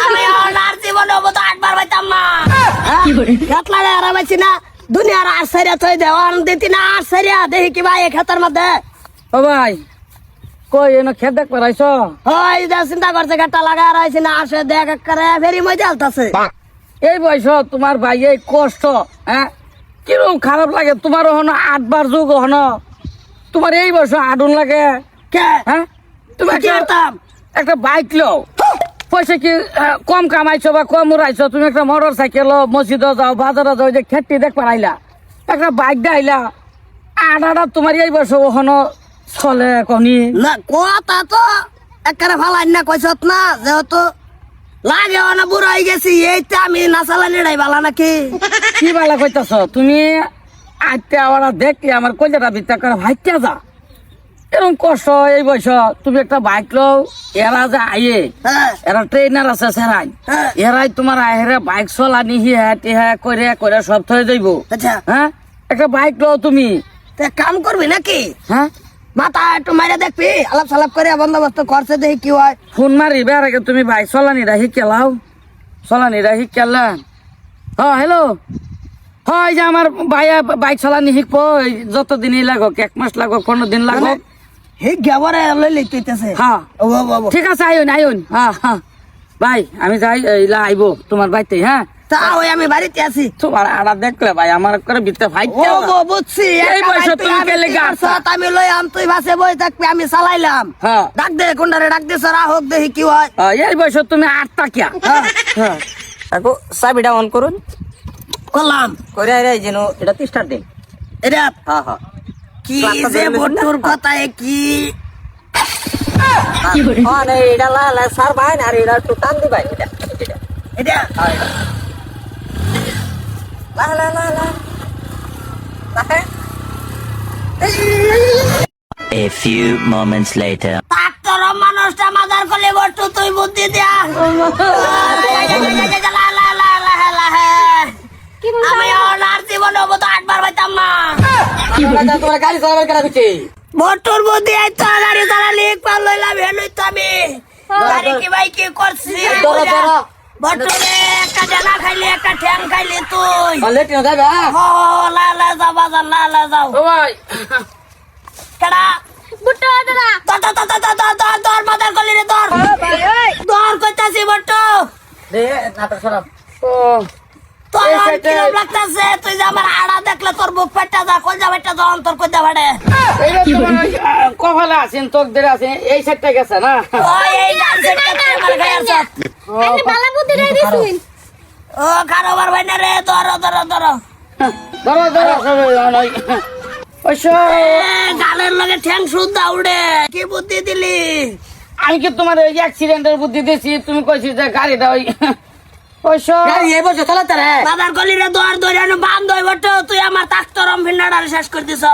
আমি আর জীবনে তো 8 বার পাইতাম না খেতলা আর পাইছি না দুনিয়ার আর সারিয়া থই দে অন দিতি না আর সারিয়া দেখি কি ভাই খেতার মধ্যে ও ভাই কই এনো খেত দেখ পারাইছ ওই যে চিন্তা করছে গাটা লাগা রাইছি না আসে দেখ করে ফেরি মজা আলতাছে এই বয়স তোমার ভাই এই কষ্ট হ্যাঁ কিরকম খারাপ লাগে তোমার হনো 8 বার যুগ হনো তোমার এই বয়স আডুন লাগে কে হ্যাঁ তুমি কি করতাম একটা বাইক লও পয়সা কি কম কামাইছো বা কম উড়াইছো তুমি একটা মোটর সাইকেল মসজিদে যাও বাজারে যাও যে খেতটি দেখ পারাইলা একটা বাইক ডাইলা আডাটা তোমার এই বয়স হনো চলে কনি না কথা তো একেবারে ভালাই না কইছত না যেহেতু লাগে না বুড়ো হয়ে গেছি এইটা আমি না চালানি নাই বালা নাকি কি বালা কইতাছ তুমি আইতে আওয়ারা দেখলে আমার কইজাটা ভিতর করে ভাইটা যা এরকম কষ্ট এই বয়স তুমি একটা বাইক লও এরা যে আইয়ে হ্যাঁ এরা ট্রেনার আছে সেরাই হ্যাঁ এরাই তোমার আহেরে বাইক চলানি হিয়া টিহা করে করে সব থয়ে যাইব আচ্ছা হ্যাঁ একটা বাইক লও তুমি তে কাম করবি নাকি হ্যাঁ মাথা একটু মাইরা দেখবি আলাপ সালাপ করে বন্দোবস্ত করছে দেখি কি হয় ফোন মারি বের আগে তুমি বাইক চলানিটা শিখেলাও চলানিটা শিখেলা হ্যাঁ হ্যালো হয় যে আমার ভাইয়া বাইক চালানি শিখবো যতদিনই লাগক 1 মাস লাগক 15 দিন লাগক হে গেবরে লই লইতেছে হ্যাঁ ও বাবা ঠিক আছে আইন আইন হ্যাঁ হ্যাঁ ভাই আমি যাই এইলা আইবো তোমার বাড়িতে হ্যাঁ তা ওই আমি বাড়িতে আছি তোমার আড়া দেখলে ভাই আমার করে ভিতরে ভাই ও গো বুঝছি এই বয়সে তুমি গেলে গাছ আমি লই আম তুই ভাসে বই থাকবি আমি চালাইলাম হ্যাঁ ডাক দে কোনটারে ডাক দে স্যার হোক দেখি কি হয় এই বয়সে তুমি 8 টাকিয়া হ্যাঁ কাকু চাবিটা অন করুন করলাম করে আরে যেন এটা স্টার্ট দিন এটা হ্যাঁ হ্যাঁ কি যে বটুর কথায় কি আরে এটা লা স্যার ভাই আর এটা একটু টান দি ভাই এটা এটা লা লা লা লা A few moments later. Doctor মানুষটা মাদার করলে বটু তুই বুদ্ধি দিয়া আমি আর জীবনে তো 8 বার পাইতাম না তোমার গাড়ি চালাবার কেনা দিচ্ছি বটুর বুদ্ধি এই তো গাড়ি চালালি একবার লইলাম হেলুই তো আমি গাড়ি কি ভাই কি করছি বটুরে একটা ডানা খাইলি একটা ঠ্যাং খাইলি তুই লেট না যাবে ও লা লা যাও বাজার লা লা যাও ও ভাই কেডা বুট্টু দাদা দর মাদার করলি রে দর দর কইতাছি বট্টু দে নাটক সরাব ও তোর কিরম লাগতাছে তুই যে আমার আড়া দেখলে তোর বুক পেটটা যা কই যা বেটা যা অন্তর কই যা ভাড়ে এইটা তোমার কপালে আছেন তোক ধরে আছে এই সাইডটা গেছে না ওই এই ডান সাইডটা আমার গায়ে আছে আরে বালা বুদ্ধি রে দিছুন ও কারোবার ভাই না রে ধর ধর ধর ধরো ধরো সবাই ওইসব গালের লগে ঠ্যাং সুদ্ধা উড়ে কি বুদ্ধি দিলি আমি কি তোমার ওই অ্যাক্সিডেন্টের বুদ্ধি দিয়েছি তুমি কইছি যে গাড়িটা ওই ওইসব গাড়ি এই বছর চালাতে রে বাজার গলি রে দর ধরে বান্ধ হই বটে তুই আমার ডাক্তারম ভিন্নাডারে শেষ করে দিছ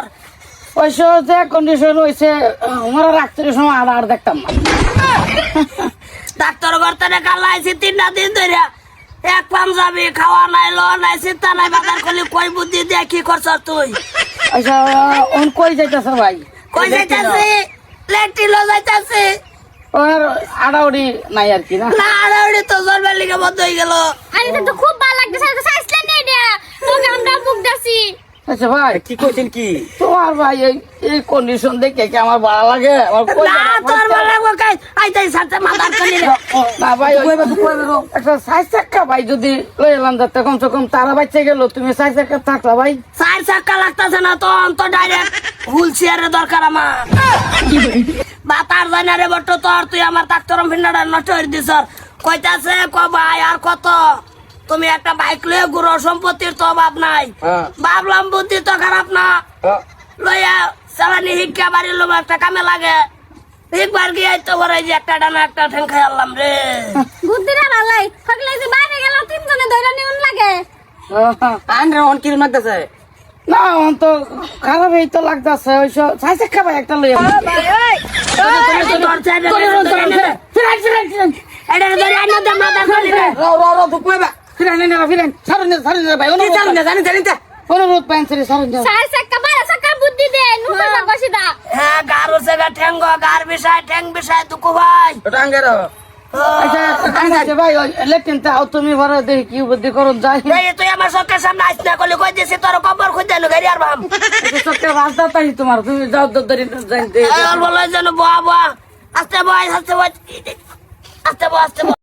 ওইসব যে কন্ডিশন হয়েছে আমার রাত্রের সময় আর দেখতাম না ডাক্তার বর্তমানে কালাইছি 3 দিন ধরে এক পাঞ্জাবি খাওয়া নাই ল নাই চিন্তা নাই বাজার গলি কই বুদ্ধি দিয়ে কি করছ তুই ওইসব ওন কই যাইতেছে ভাই কই যাইতাছি লেটি লো যাইতাছি ওর আড়াউড়ি নাই আর কি না না আরে তো জরবের লিগে বন্ধ হয়ে গেল আরে তো খুব ভালো লাগতেছে সাইসলেন নে এটা তোকে আমরা বুক দাসি আচ্ছা ভাই কি কইছেন কি তোমার ভাই এই কন্ডিশন দেখে কি আমার ভালো লাগে আমার কই না তোর ভালো লাগবে কাই আইতাই সাথে মাথার কলি রে না ভাই একটা সাইজ চাক্কা ভাই যদি লই এলাম যাতে কমসে কম তারা বাচ্চা গেল তুমি সাইজ চাক্কা থাকলা ভাই 4 চাকা লাগতাছে না তো অন্ত ডাইরেক্ট হুইল চেয়ারের দরকার আমার বাতার জানা রে বট্ট তোর তুই আমার ডাক্তারম ভিন্নাডার নষ্ট করে দিছ কইতাছে ক ভাই আর কত তুমি একটা বাইক লয়ে গুরু সম্পত্তির তো অভাব নাই ভাবলাম বুদ্ধি তো খারাপ না লইয়া চালানি শিক্ষা বাড়ির লোক একটা কামে লাগে একবার গিয়ে তো বড় যে একটা ডানা একটা ঠ্যাং খাই আনলাম রে বুদ্ধি রে ভালাই থাকলে যে বাইরে গেল তিনজনে ধরে নিউন লাগে আন্ডার অন কি লাগতেছে না অন তো খারাপ এই তো লাগতেছে ওইসব সাইজ চাক্কা ভাই একটা লই এটা ধরে আনা দে মাথা কলি রে র দুকুবা ফিরেন না ফিরেন সারুন ভাই কি চালু না জানি তা অনুরোধ পেন্সিল সারুন সাই সাক্কা বালা সাক্কা বুদ্ধি দে নুসা কষিদা হ্যাঁ গারো জায়গা ঠ্যাং আমগো গার বিষয় ঠ্যাং বিষয় দুকু ভাই টাঙ্গের আচ্ছা ঠিক আছে ভাই লেকিন তাও তুমি ঘরে দেখি কি বুদ্ধি করুন যাই এই তুই আমার চোখের সামনে আইস না করলে কই দিছি তোর কবর খুঁজে আনো গাড়ি আর ভাব চোখে রাস্তা তাই তোমার তুমি যাও ধরি এই অল্প লয় যেন বয়া বয়া আস্তে বয় আস্তে বয় আস্তে বয় আস্তে বয়